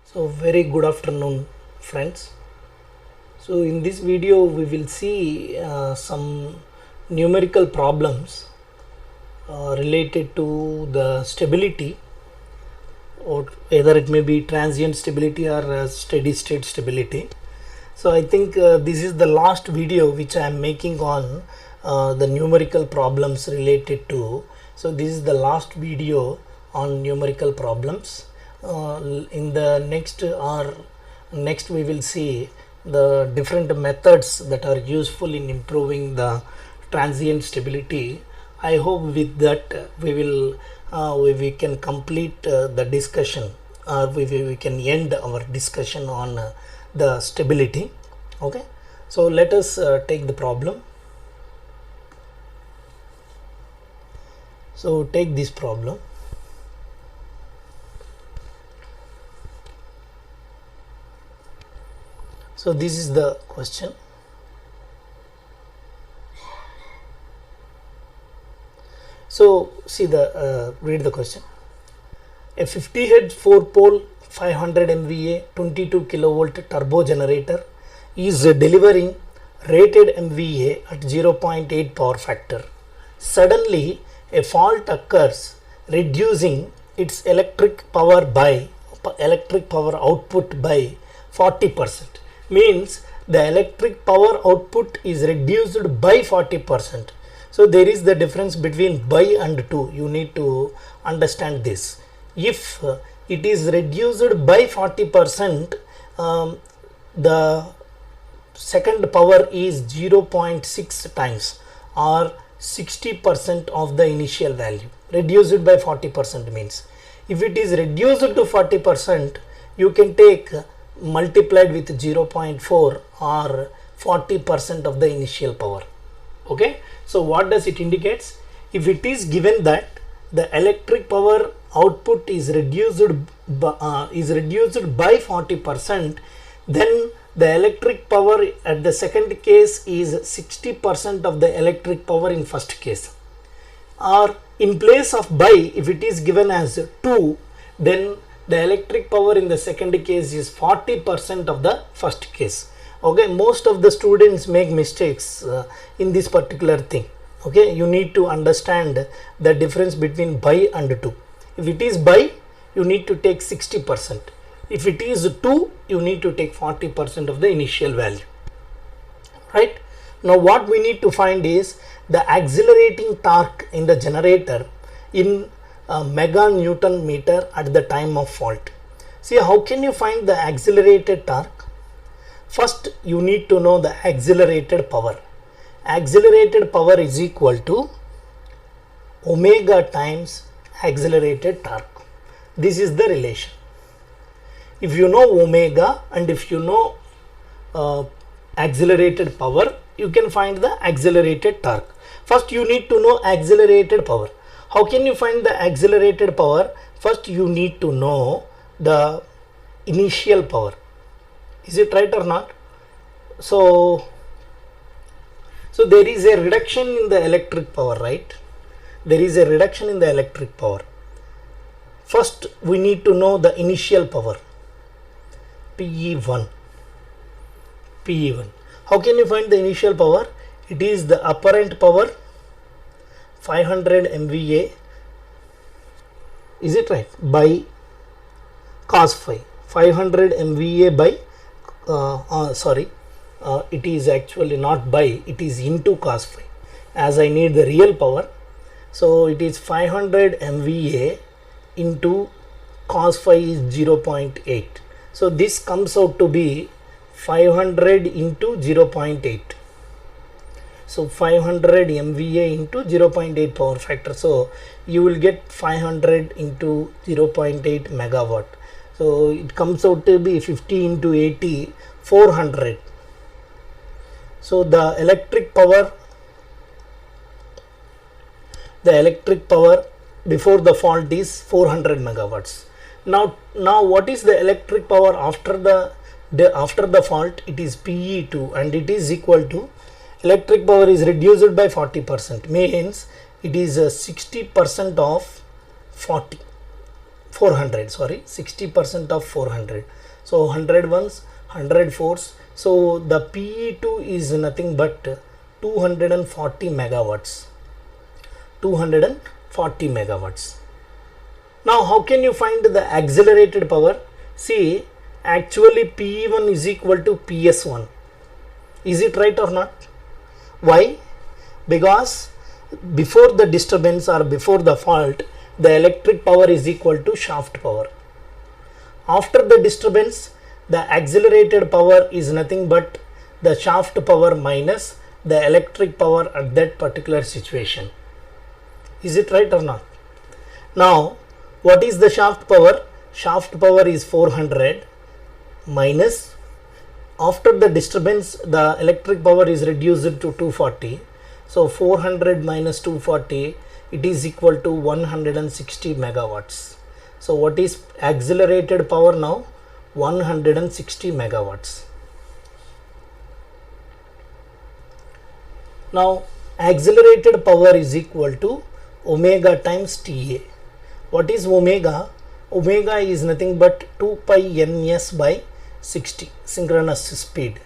So very good afternoon friends. So in this video we will see some numerical problems related to the stability, or either it may be transient stability or steady state stability. So I think this is the last video which I am making on the numerical problems related to. So this is the last video on numerical problems. In the next we will see the different methods that are useful in improving the transient stability. I hope with that we can complete the discussion, or we can end our discussion on the stability. Okay, so let us take the problem. So take this problem. So this is the question. So see the read the question. A 50 head 4 pole 500 MVA 22 kilovolt turbo generator is delivering rated MVA at 0.8 power factor. Suddenly a fault occurs, reducing its electric power output by 40%. Means the electric power output is reduced by 40%. So there is the difference between by and to. You need to understand this. If it is reduced by 40%, the second power is 0.6 times, or 60% of the initial value. Reduced by 40% means, if it is reduced to 40%, you can take multiplied with 0.4 or 40% of the initial power. Okay, so what does it indicates? If it is given that the electric power output is reduced by 40%, then the electric power at the second case is 60% of the electric power in first case. Or in place of by, if it is given as 2, then the electric power in the second case is 40% of the first case. Okay, most of the students make mistakes in this particular thing. Okay, you need to understand the difference between by and to. If it is by, you need to take 60%. If it is 2, you need to take 40% of the initial value. Right? Now what we need to find is the accelerating torque in the generator in mega Newton meter at the time of fault. See, how can you find the accelerated torque? First you need to know the accelerated power. Accelerated power is equal to omega times accelerated torque. This is the relation. If you know omega and if you know accelerated power, you can find the accelerated torque. First you need to know accelerated power. How can you find the accelerated power? First you need to know the initial power. Is it right or not? So there is a reduction in the electric power, right? There is a reduction in the electric power. First we need to know the initial power, PE1. How can you find the initial power? It is the apparent power 500 MVA, is it right, by cos phi. 500 MVA by it is actually not by, it is into cos phi, as I need the real power. So it is 500 MVA into cos phi is 0.8. So this comes out to be 500 into 0.8. So 500 MVA into 0.8 power factor. So you will get 500 into 0.8 megawatt. So it comes out to be 50 into 80, 400. So the electric power before the fault is 400 megawatts. Now what is the electric power after the fault? It is PE2, and it is equal to, electric power is reduced by 40%, means it is 60% of 40. 400, sorry, 60% of 400. So 100 ones, 100 fours. So the PE2 is nothing but 240 megawatts. 240 megawatts. Now how can you find the accelerated power? See, actually PE1 is equal to PS1. Is it right or not? Why? Because before the disturbance or before the fault, the electric power is equal to shaft power. After the disturbance, the accelerated power is nothing but the shaft power minus the electric power at that particular situation. Is it right or not? Now, what is the shaft power? Shaft power is 400 minus, after the disturbance, the electric power is reduced to 240. So 400 minus 240, it is equal to 160 megawatts. So what is accelerated power now? 160 megawatts. Now accelerated power is equal to omega times Ta. What is omega? Omega is nothing but 2 pi ns by 60, synchronous speed.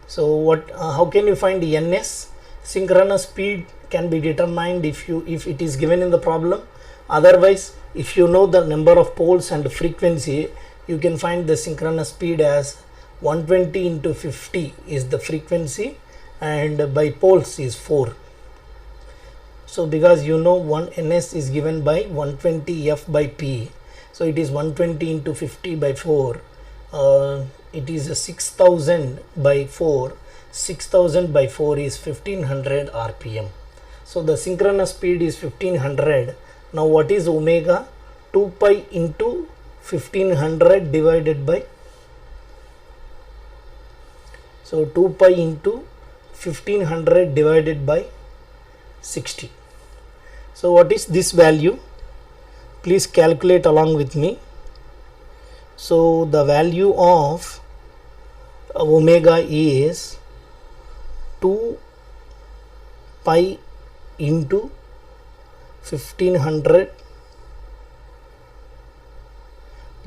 So what? How can you find ns? Synchronous speed can be determined if it is given in the problem. Otherwise, if you know the number of poles and frequency, you can find the synchronous speed as 120 into 50 is the frequency, and by poles is 4. So because you know one ns is given by 120 f by p, so it is 120 into 50 by 4. It is a 6000 by 4. 6000 by 4 is 1500 rpm. So the synchronous speed is 1500. Now what is omega? 2 pi into 1500 divided by, so 2 pi into 1500 divided by 60. So what is this value? Please calculate along with me. So the value of omega is 2 pi into 1500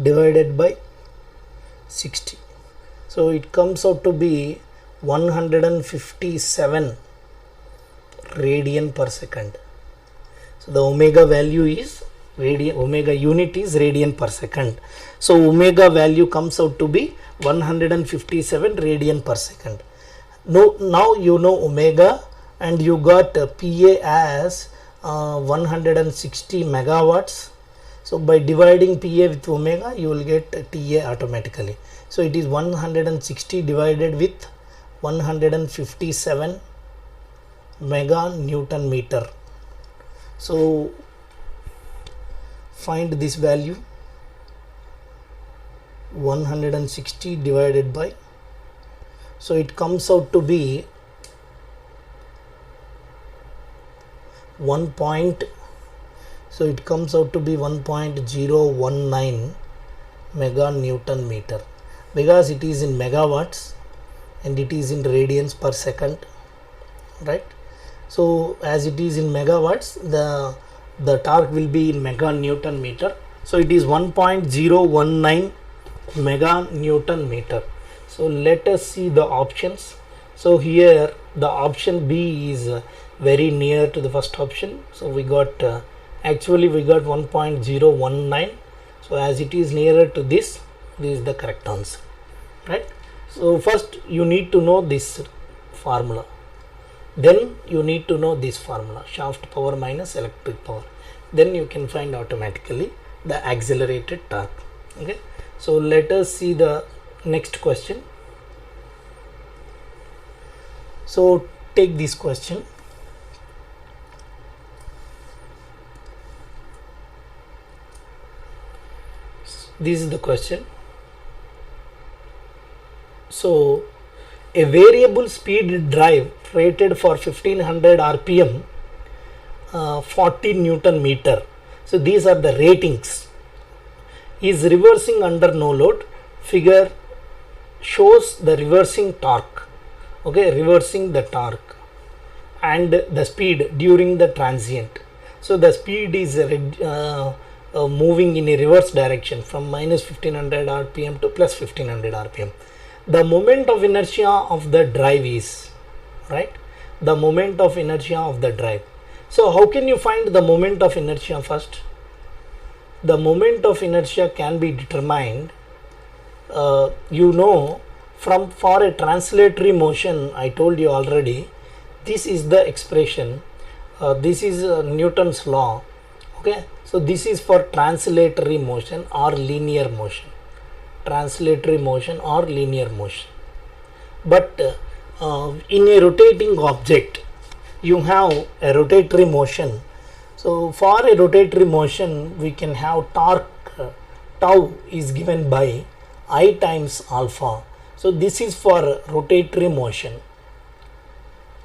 divided by 60. So it comes out to be 157 radian per second. So the omega value is radian, omega unit is radian per second. So omega value comes out to be 157 radian per second. Now you know omega, and you got PA as 160 megawatts. So by dividing PA with omega, you will get TA automatically. So it is 160 divided with 157 mega Newton meter. So find this value, 160 divided by, so it comes out to be 1.019 mega Newton meter, because it is in megawatts and it is in radians per second, right? So as it is in megawatts, the torque will be in mega Newton meter. So it is 1.019 mega Newton meter. So let us see the options. So here the option B is very near to the first option. So we got actually we got 1.019. So as it is nearer to this is the correct answer, right? So first you need to know this formula, then you need to know this formula, shaft power minus electric power, then you can find automatically the accelerated torque. Okay, so let us see the next question. So take this question. This is the question. So a variable speed drive rated for 1500 rpm, 40 Newton meter. So these are the ratings. Is reversing under no load. Figure shows the reversing torque. Okay, reversing the torque and the speed during the transient. So the speed is moving in a reverse direction from minus 1500 rpm to plus 1500 rpm. The moment of inertia of the drive is, right, the moment of inertia of the drive. So how can you find the moment of inertia first? The moment of inertia can be determined, from for a translatory motion. I told you already, this is the expression, this is Newton's law. Okay, so this is for translatory motion or linear motion, translatory motion or linear motion. But in a rotating object you have a rotatory motion. So for a rotatory motion we can have torque tau is given by I times alpha. So this is for rotatory motion.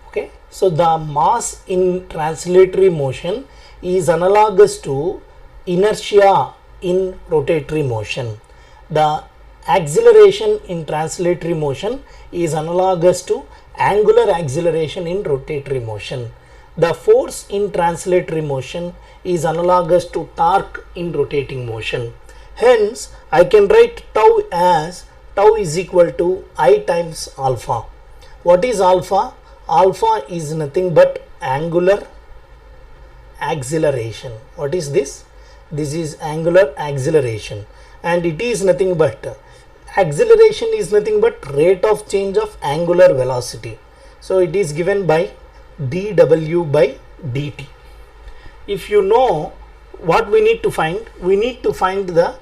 Okay, so the mass in translatory motion is analogous to inertia in rotatory motion. The acceleration in translatory motion is analogous to angular acceleration in rotatory motion. The force in translatory motion is analogous to torque in rotating motion. Hence, I can write tau as tau is equal to I times alpha. What is alpha? Alpha is nothing but angular acceleration. What is this? This is angular acceleration, and it is nothing but acceleration is nothing but rate of change of angular velocity. So it is given by dw by dt. If you know what we need to find, we need to find the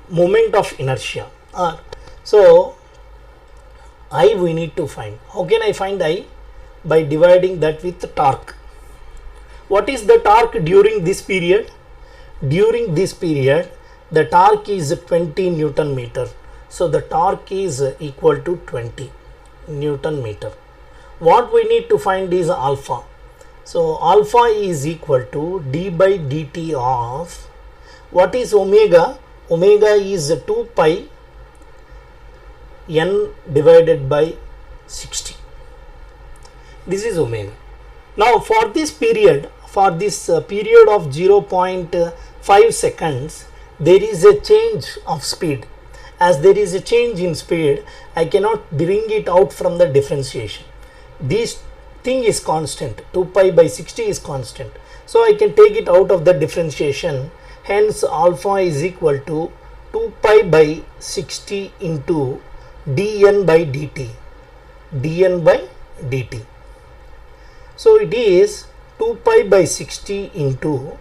moment of inertia. So I we need to find. How can I find I? By dividing that with the torque. What is the torque during this period? During this period the torque is 20 Newton meter. So the torque is equal to 20 Newton meter. What we need to find is alpha. So alpha is equal to d by dt of, what is omega? Omega is 2 pi n divided by 60. This is omega. Now for this period of 0.5 seconds, there is a change of speed. As there is a change in speed, I cannot bring it out from the differentiation. This thing is constant, 2 pi by 60 is constant. So I can take it out of the differentiation. Hence alpha is equal to 2 pi by 60 into dn by dt. dn by dt. So it is 2 pi by 60 into,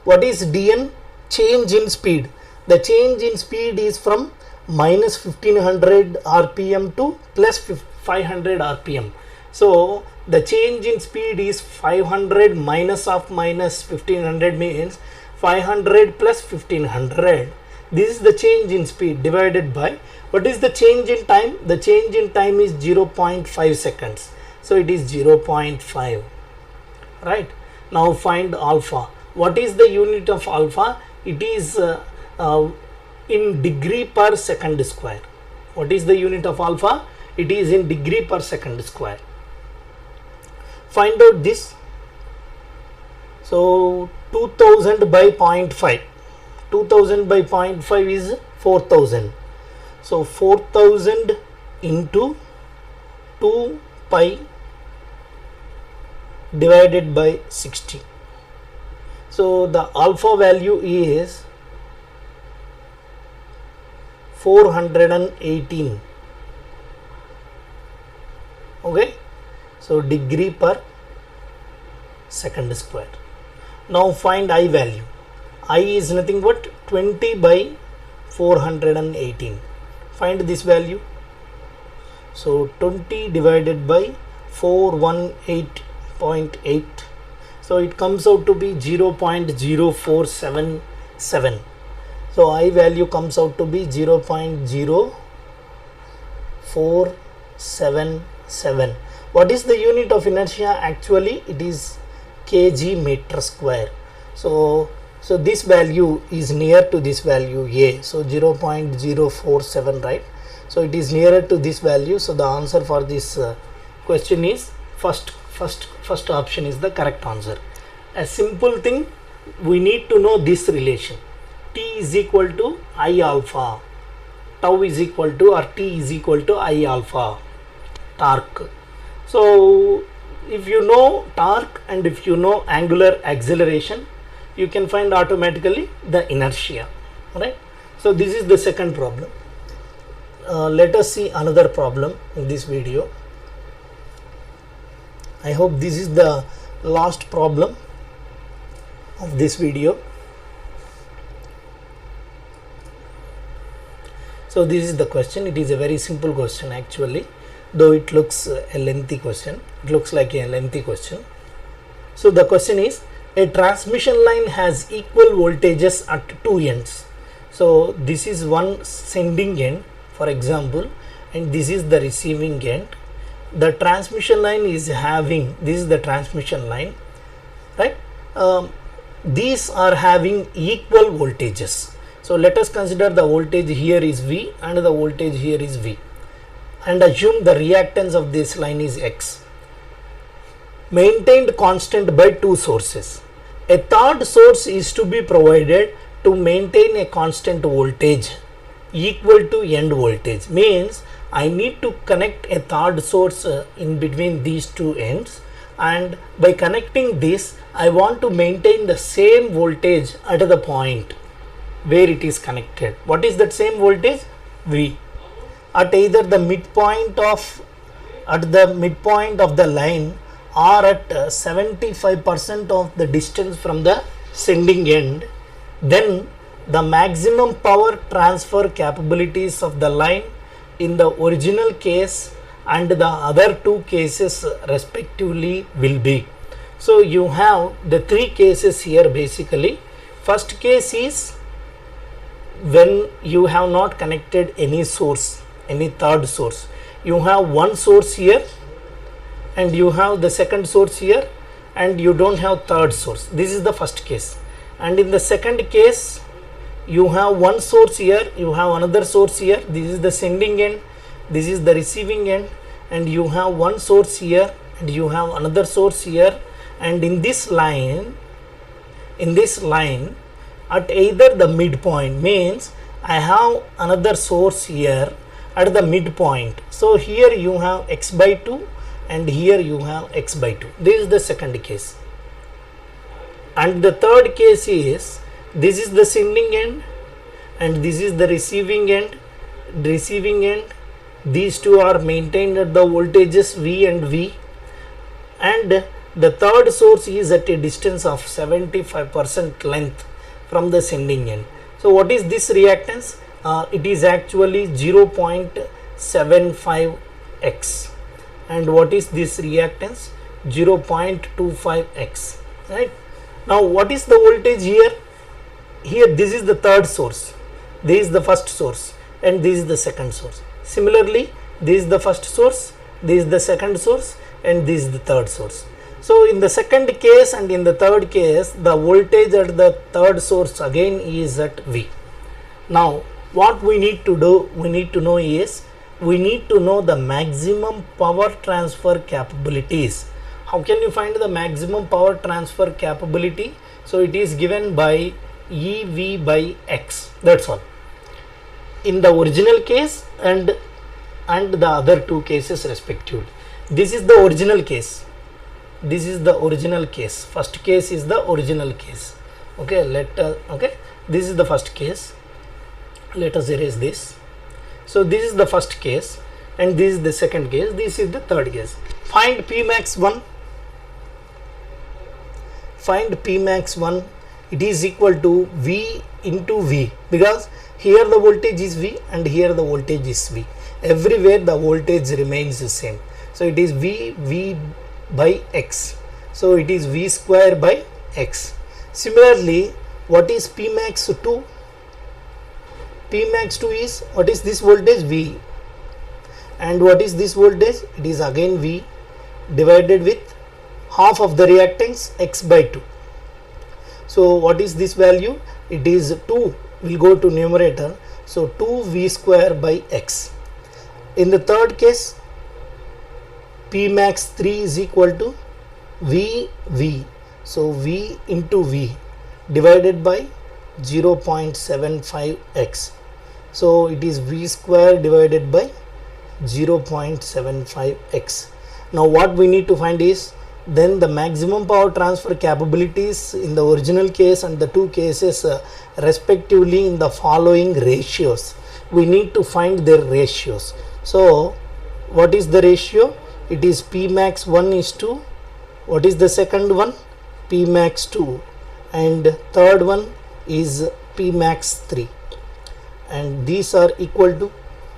what is dn? Change in speed. The change in speed is from minus 1500 rpm to plus 500 rpm. So the change in speed is 500 minus of minus 1500 means 500 plus 1500. This is the change in speed divided by, what is the change in time? The change in time is 0.5 seconds. So it is 0.5. Right. Now find alpha. What is the unit of alpha? It is in degree per second square. What is the unit of alpha? It is in degree per second square. Find out this. So 2000 by 0.5. 2000 by 0.5 is 4000. So 4000 into 2 pi divided by 60. So the alpha value is 418. Okay, so degree per second square. Now find I value. I is nothing but 20 by 418. Find this value. So 20 divided by 418.8. So it comes out to be 0.0477. So I value comes out to be 0.0477. What is the unit of inertia? Actually it is kg meter square. So this value is near to this value A. So 0.047, right? So it is nearer to this value. So the answer for this question is first option is the correct answer. A simple thing, we need to know this relation. T is equal to I alpha, tau is equal to, or T is equal to I alpha torque. So if you know torque and if you know angular acceleration, you can find automatically the inertia, right? So this is the second problem. Let us see another problem in this video. I hope this is the last problem of this video. So this is the question. It is a very simple question actually, though it looks a lengthy question. It looks like a lengthy question. So the question is, a transmission line has equal voltages at two ends. So this is one sending end, for example, and this is the receiving end. The transmission line is having, this is the transmission line, right? These are having equal voltages. So let us consider the voltage here is V and the voltage here is V, and assume the reactance of this line is X, maintained constant by two sources. A third source is to be provided to maintain a constant voltage equal to end voltage. Means I need to connect a third source in between these two ends, and by connecting this I want to maintain the same voltage at the point where it is connected. What is that same voltage? V. At either the midpoint of the line, or at 75% of the distance from the sending end, then the maximum power transfer capabilities of the line in the original case and the other two cases respectively will be. So you have the three cases here basically. First case is when you have not connected any source, any third source. You have one source here and you have the second source here, and you don't have third source. This is the first case. And in the second case, you have one source here, you have another source here. This is the sending end, this is the receiving end, and you have one source here and you have another source here. And in this line at either the midpoint, means I have another source here at the midpoint. So here you have X by 2 and here you have X by 2. This is the second case. And the third case is, this is the sending end and this is the receiving end. These two are maintained at the voltages V and V, and the third source is at a distance of 75% length from the sending end. So what is this reactance? It is actually 0.75x. And what is this reactance? 0.25x, right? Now what is the voltage here? Here this is the third source, this is the first source, and this is the second source. Similarly, this is the first source, this is the second source, and this is the third source. So in the second case and in the third case, the voltage at the third source again is at V. Now what we need to do, we need to know is, we need to know the maximum power transfer capabilities. How can you find the maximum power transfer capability? So it is given by EV by X, that's all, in the original case and the other two cases respectively. This is the original case. This is the original case. First case is the original case. Okay, this is the first case. Let us erase this. So this is the first case and this is the second case. This is the third case. Find Pmax 1. Find Pmax 1. It is equal to V into V, because here the voltage is V and here the voltage is V. Everywhere the voltage remains the same. So it is V by X. So it is V square by X. Similarly, what is Pmax 2? Pmax 2 is, what is this voltage? V. And what is this voltage? It is again V divided with half of the reactance, X by 2. So what is this value? It is 2 will go to numerator. So 2 V square by X. In the third case, Pmax 3 is equal to V. So V into V divided by 0.75x. So it is v square divided by 0.75x. Now what we need to find is then the maximum power transfer capabilities in the original case and the two cases respectively in the following ratios. We need to find their ratios. So what is the ratio? It is P max 1 is to, what is the second one? P max 2, and third one is P max 3, and these are equal to,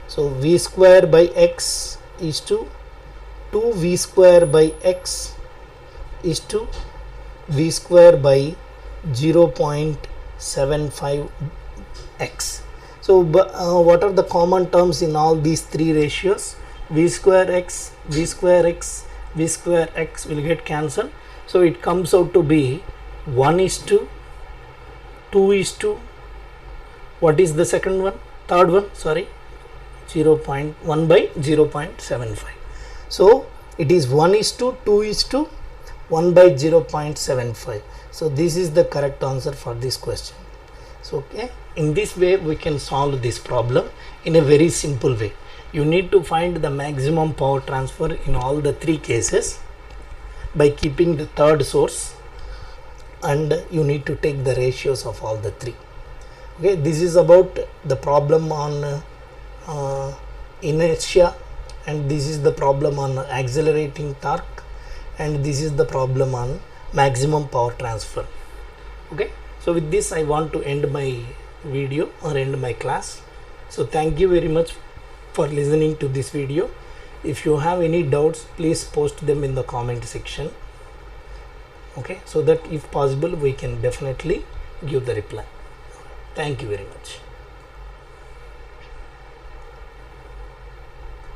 so v square by x is to 2v square by x is to v square by 0.75x. So what are the common terms in all these three ratios? V square x, v square x, v square x will get cancelled. So it comes out to be 1 is to 2 is to, what is the second one? Third one, sorry, 0.1 by 0.75. So it is 1 is to 2 is to 1 by 0.75. So this is the correct answer for this question. So okay, in this way we can solve this problem in a very simple way. You need to find the maximum power transfer in all the three cases by keeping the third source, and you need to take the ratios of all the three. Okay, this is about the problem on inertia, and this is the problem on accelerating torque, and this is the problem on maximum power transfer. Okay, so with this I want to end my video or end my class. So thank you very much for listening to this video. If you have any doubts, please post them in the comment section. Okay, so that if possible we can definitely give the reply. Thank you very much.